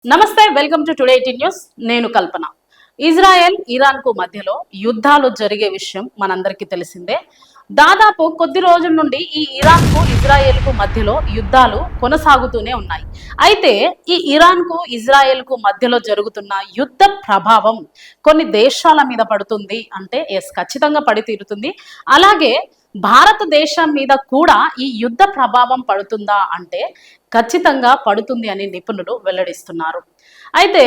నమస్తే, welcome to today news. నేను కల్పన. Israel Iran కు మధ్యలో యుద్ధాలు జరిగే విషయం మనందరికీ తెలిసిందే. దాదాపు కొద్ది రోజుల నుండి ఈ ఇరాన్ కు ఇజ్రాయెల్ కు మధ్యలో యుద్ధాలు కొనసాగుతూనే ఉన్నాయి. అయితే ఈ ఇరాన్ కు ఇజ్రాయెల్ కు మధ్యలో జరుగుతున్న యుద్ధ ప్రభావం కొన్ని దేశాల మీద పడుతుంది అంటే ఖచ్చితంగా పడి తీరుతుంది. అలాగే భారతదేశం మీద కూడా ఈ యుద్ధ ప్రభావం పడుతుందా అంటే ఖచ్చితంగా పడుతుంది అని నిపుణులు వెల్లడిస్తున్నారు. అయితే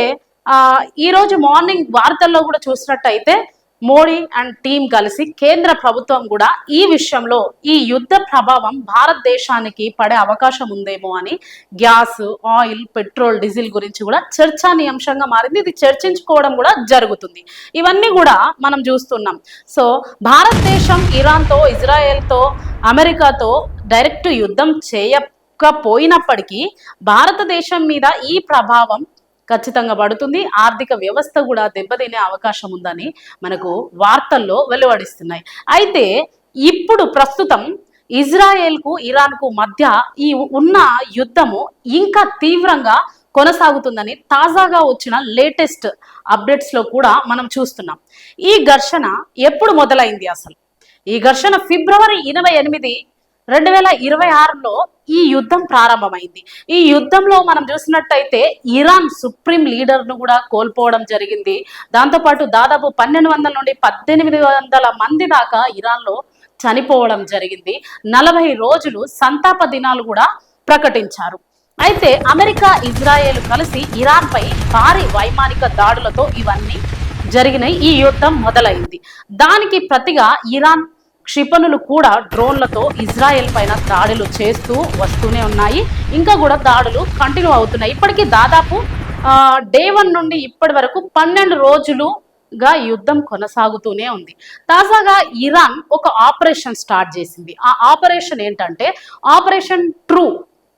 ఈరోజు మార్నింగ్ వార్తల్లో కూడా చూసినట్టయితే మోడీ అండ్ టీం కలిసి కేంద్ర ప్రభుత్వం కూడా ఈ విషయంలో ఈ యుద్ధ ప్రభావం భారతదేశానికి పడే అవకాశం ఉందేమో అని గ్యాస్, ఆయిల్, పెట్రోల్, డీజిల్ గురించి కూడా చర్చానీయాంశంగా మారింది. ఇది చర్చించుకోవడం కూడా జరుగుతుంది. ఇవన్నీ కూడా మనం చూస్తున్నాం. సో భారతదేశం ఇరాన్తో, ఇజ్రాయెల్తో, అమెరికాతో డైరెక్ట్ యుద్ధం చేయకపోయినప్పటికీ భారతదేశం మీద ఈ ప్రభావం ఖచ్చితంగా పడుతుంది. ఆర్థిక వ్యవస్థ కూడా దెబ్బతినే అవకాశం ఉందని మనకు వార్తల్లో వెలువడిస్తున్నాయి. అయితే ఇప్పుడు ప్రస్తుతం ఇజ్రాయెల్ కు ఇరాన్ కు మధ్య ఈ ఉన్న యుద్ధము ఇంకా తీవ్రంగా కొనసాగుతుందని తాజాగా వచ్చిన లేటెస్ట్ అప్డేట్స్ లో కూడా మనం చూస్తున్నాం. ఈ ఘర్షణ ఎప్పుడు మొదలైంది? అసలు ఈ ఘర్షణ ఫిబ్రవరి 28, 2026లో ఈ యుద్ధం ప్రారంభమైంది. ఈ యుద్ధంలో మనం చూసినట్టయితే ఇరాన్ సుప్రీం లీడర్ను కూడా కోల్పోవడం జరిగింది. దాంతోపాటు దాదాపు 1200 నుండి 1800 మంది దాకా ఇరాన్లో చనిపోవడం జరిగింది. 40 రోజులు సంతాప దినాలు కూడా ప్రకటించారు. అయితే అమెరికా, ఇజ్రాయెల్ కలిసి ఇరాన్ పై భారీ వైమానిక దాడులతో ఇవన్నీ జరిగినాయి. ఈ యుద్ధం మొదలైంది. దానికి ప్రతిగా ఇరాన్ క్షిపణులు కూడా డ్రోన్లతో ఇజ్రాయెల్ పైన దాడులు చేస్తూ వస్తూనే ఉన్నాయి. ఇంకా కూడా దాడులు కంటిన్యూ అవుతున్నాయి. ఇప్పటికీ దాదాపు డే 1 నుండి ఇప్పటి వరకు 12 రోజులుగా యుద్ధం కొనసాగుతూనే ఉంది. తాజాగా ఇరాన్ ఒక ఆపరేషన్ స్టార్ట్ చేసింది. ఆ ఆపరేషన్ ఏంటంటే ఆపరేషన్ ట్రూ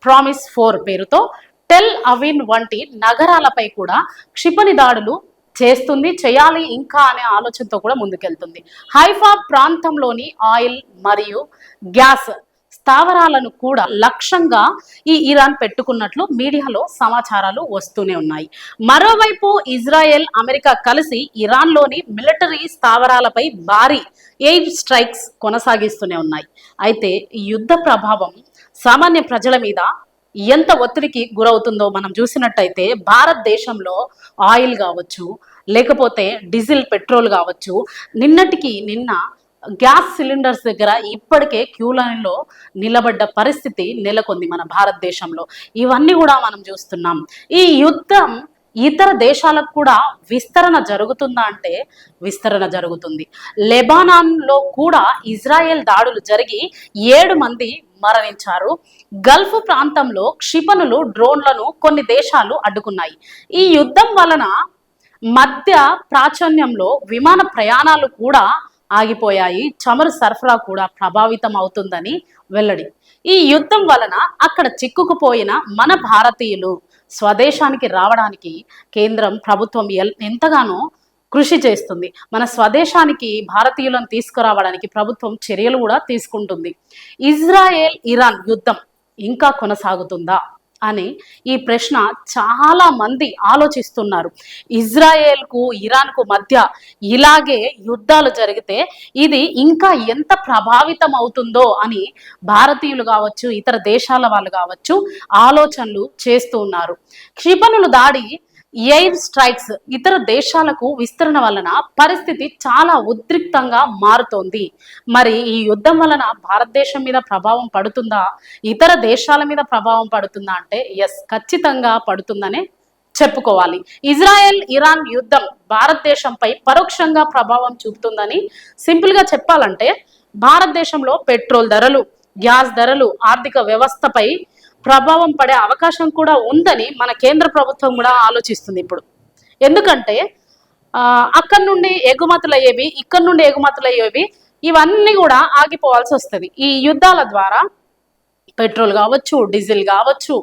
ప్రామిస్ 4 పేరుతో టెల్ అవివ్ వంటి నగరాలపై కూడా క్షిపణి దాడులు చేయాలి ఇంకా అనే ఆలోచనతో కూడా ముందుకెళ్తుంది. హైఫా ప్రాంతంలోని ఆయిల్ మరియు గ్యాస్ స్థావరాలను కూడా లక్ష్యంగా ఈ ఇరాన్ పెట్టుకున్నట్లు మీడియాలో సమాచారాలు వస్తూనే ఉన్నాయి. మరోవైపు ఇజ్రాయెల్, అమెరికా కలిసి ఇరాన్లోని మిలిటరీ స్థావరాలపై భారీ ఎయిర్ స్ట్రైక్స్ కొనసాగిస్తూనే ఉన్నాయి. అయితే ఈ యుద్ధ ప్రభావం సామాన్య ప్రజల మీద ఎంత ఒత్తిడికి గురవుతుందో మనం చూసినట్టయితే భారతదేశంలో ఆయిల్ కావచ్చు, లేకపోతే డీజిల్, పెట్రోల్ కావచ్చు, నిన్న గ్యాస్ సిలిండర్స్ దగ్గర ఇప్పటికే క్యూ లైన్లో నిలబడ్డ పరిస్థితి నెలకొంది మన భారతదేశంలో. ఇవన్నీ కూడా మనం చూస్తున్నాం. ఈ యుద్ధం ఇతర దేశాలకు కూడా విస్తరణ జరుగుతుందా అంటే విస్తరణ జరుగుతుంది. లెబానాన్లో కూడా ఇజ్రాయెల్ దాడులు జరిగి 7 మంది మరణించారు. గల్ఫ్ ప్రాంతంలో క్షిపణులు, డ్రోన్లను కొన్ని దేశాలు అడ్డుకున్నాయి. ఈ యుద్ధం వలన మధ్య ప్రాచుర్యంలో విమాన ప్రయాణాలు కూడా ఆగిపోయాయి. చమురు సరఫరా కూడా ప్రభావితం అవుతుందని వెల్లడి. ఈ యుద్ధం వలన అక్కడ చిక్కుకుపోయిన మన భారతీయులు స్వదేశానికి రావడానికి కేంద్రం ప్రభుత్వం ఎంతగానో కృషి చేస్తుంది. మన స్వదేశానికి భారతీయులను తీసుకురావడానికి ప్రభుత్వం చర్యలు కూడా తీసుకుంటుంది. ఇజ్రాయెల్ ఇరాన్ యుద్ధం ఇంకా కొనసాగుతుందా అని ఈ ప్రశ్న చాలా మంది ఆలోచిస్తున్నారు. ఇజ్రాయెల్కు, ఇరాన్కు మధ్య ఇలాగే యుద్ధాలు జరిగితే ఇది ఇంకా ఎంత ప్రభావితం అవుతుందో అని భారతీయులు కావచ్చు, ఇతర దేశాల వాళ్ళు కావచ్చు ఆలోచనలు చేస్తూ ఉన్నారు. క్షిపణులు దాడి, ఎయిర్ స్ట్రైక్స్ ఇతర దేశాలకు విస్తరణ వలన పరిస్థితి చాలా ఉద్రిక్తంగా మారుతోంది. మరి ఈ యుద్ధం వలన భారతదేశం మీద ప్రభావం పడుతుందా, ఇతర దేశాల మీద ప్రభావం పడుతుందా అంటే ఖచ్చితంగా పడుతుందనే చెప్పుకోవాలి. ఇజ్రాయెల్ ఇరాన్ యుద్ధం భారతదేశంపై పరోక్షంగా ప్రభావం చూపుతుందని సింపుల్ గా చెప్పాలంటే భారతదేశంలో పెట్రోల్ ధరలు, గ్యాస్ ధరలు, ఆర్థిక వ్యవస్థపై ప్రభావం పడే అవకాశం కూడా ఉందని మన కేంద్ర ప్రభుత్వం కూడా ఆలోచిస్తుంది ఇప్పుడు. ఎందుకంటే అక్కడి నుండి ఎగుమతులు అయ్యేవి, ఇక్కడ నుండి ఎగుమతులు అయ్యేవి, ఇవన్నీ కూడా ఆగిపోవాల్సి వస్తుంది. ఈ యుద్ధాల ద్వారా పెట్రోల్ కావచ్చు, డీజిల్ కావచ్చు,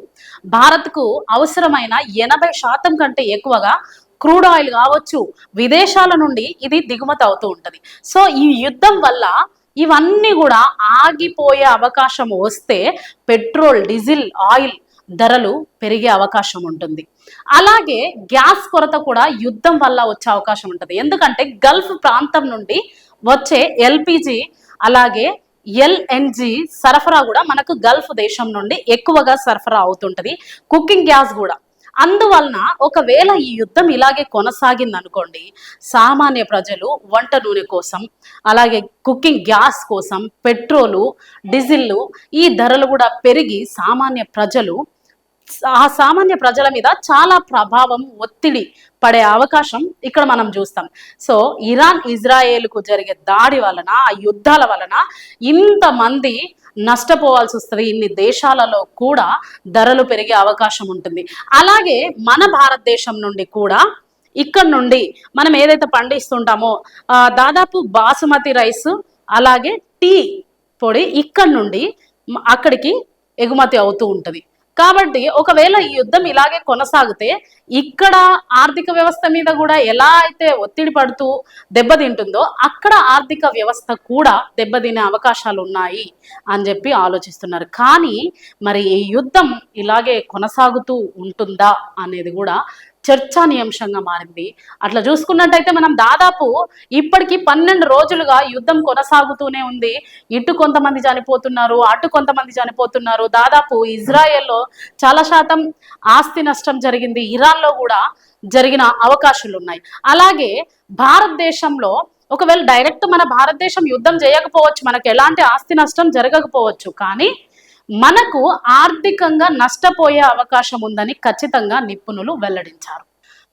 భారత్కు అవసరమైన 80% కంటే ఎక్కువగా క్రూడ్ ఆయిల్ కావచ్చు విదేశాల నుండి ఇది దిగుమతి అవుతూ ఉంటది. సో ఈ యుద్ధం వల్ల ఇవన్నీ కూడా ఆగిపోయే అవకాశం వస్తే పెట్రోల్, డీజిల్, ఆయిల్ ధరలు పెరిగే అవకాశం ఉంటుంది. అలాగే గ్యాస్ కొరత కూడా యుద్ధం వల్ల వచ్చే అవకాశం ఉంటుంది. ఎందుకంటే గల్ఫ్ ప్రాంతం నుండి వచ్చే ఎల్పిజి అలాగే ఎల్ఎన్జి సరఫరా కూడా మనకు గల్ఫ్ దేశం నుండి ఎక్కువగా సరఫరా అవుతుంటది. కుకింగ్ గ్యాస్ కూడా. అందువలన ఒకవేళ ఈ యుద్ధం ఇలాగే కొనసాగింది అనుకోండి, సామాన్య ప్రజలు వంట నూనె కోసం అలాగే కుకింగ్ గ్యాస్ కోసం పెట్రోలు డీజిల్ ఈ ధరలు కూడా పెరిగి సామాన్య ప్రజల మీద చాలా ప్రభావం ఒత్తిడి పడే అవకాశం ఇక్కడ మనం చూస్తాం. సో ఇరాన్ ఇజ్రాయేల్కు జరిగే దాడి వలన ఆ యుద్ధాల వలన ఇంతమంది నష్టపోవాల్సి వస్తుంది. ఇన్ని దేశాలలో కూడా ధరలు పెరిగే అవకాశం ఉంటుంది. అలాగే మన భారతదేశం నుండి కూడా ఇక్కడ నుండి మనం ఏదైతే పండిస్తుంటామో దాదాపు బాసుమతి రైస్ అలాగే టీ పొడి ఇక్కడ నుండి అక్కడికి ఎగుమతి అవుతూ ఉంటుంది. కాబట్టి ఒకవేళ ఈ యుద్ధం ఇలాగే కొనసాగితే ఇక్కడ ఆర్థిక వ్యవస్థ మీద కూడా ఎలా అయితే ఒత్తిడి పడుతూ దెబ్బతింటుందో అక్కడ ఆర్థిక వ్యవస్థ కూడా దెబ్బతినే అవకాశాలు ఉన్నాయి అని చెప్పి ఆలోచిస్తున్నారు. కానీ మరి ఈ యుద్ధం ఇలాగే కొనసాగుతూ ఉంటుందా అనేది కూడా చర్చానీయాంశంగా మారింది. అట్లా చూసుకున్నట్టయితే మనం దాదాపు ఇప్పటికి 12 రోజులుగా యుద్ధం కొనసాగుతూనే ఉంది. ఇటు కొంతమంది చనిపోతున్నారు, అటు కొంతమంది చనిపోతున్నారు. దాదాపు ఇజ్రాయెల్లో చాలా శాతం ఆస్తి నష్టం జరిగింది. ఇరాన్లో కూడా జరిగిన అవకాశాలు ఉన్నాయి. అలాగే భారతదేశంలో ఒకవేళ డైరెక్ట్ మన భారతదేశం యుద్ధం చేయకపోవచ్చు, మనకు ఎలాంటి ఆస్తి నష్టం జరగకపోవచ్చు, కానీ మనకు ఆర్థికంగా నష్టపోయే అవకాశం ఉందని ఖచ్చితంగా నిపుణులు వెల్లడించారు.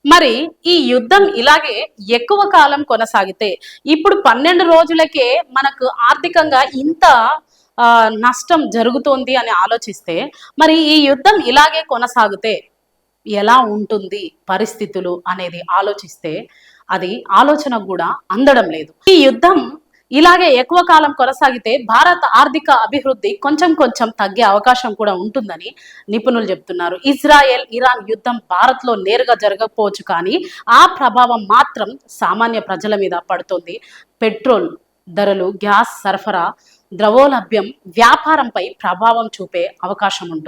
మరి ఈ యుద్ధం ఇలాగే ఎక్కువ కాలం కొనసాగితే ఇప్పుడు 12 రోజులకే మనకు ఆర్థికంగా ఇంత నష్టం జరుగుతోంది అని ఆలోచిస్తే మరి ఈ యుద్ధం ఇలాగే కొనసాగితే ఎలా ఉంటుంది పరిస్థితులు అనేది ఆలోచిస్తే అది ఆలోచన కూడా అందడం లేదు. ఈ యుద్ధం ఇలాగే ఎక్కువ కాలం కొనసాగితే భారత ఆర్థిక అభివృద్ధి కొంచెం తగ్గే అవకాశం కూడా ఉంటుందని నిపుణులు చెప్తున్నారు. ఇజ్రాయెల్ ఇరాన్ యుద్ధం భారత్లో నేరుగా జరగకపోవచ్చు, కానీ ఆ ప్రభావం మాత్రం సామాన్య ప్రజల మీద పడుతుంది. పెట్రోల్ ధరలు, గ్యాస్ సరఫరా, ద్రవ్యోలభ్యం, వ్యాపారంపై ప్రభావం చూపే అవకాశం ఉంటుంది.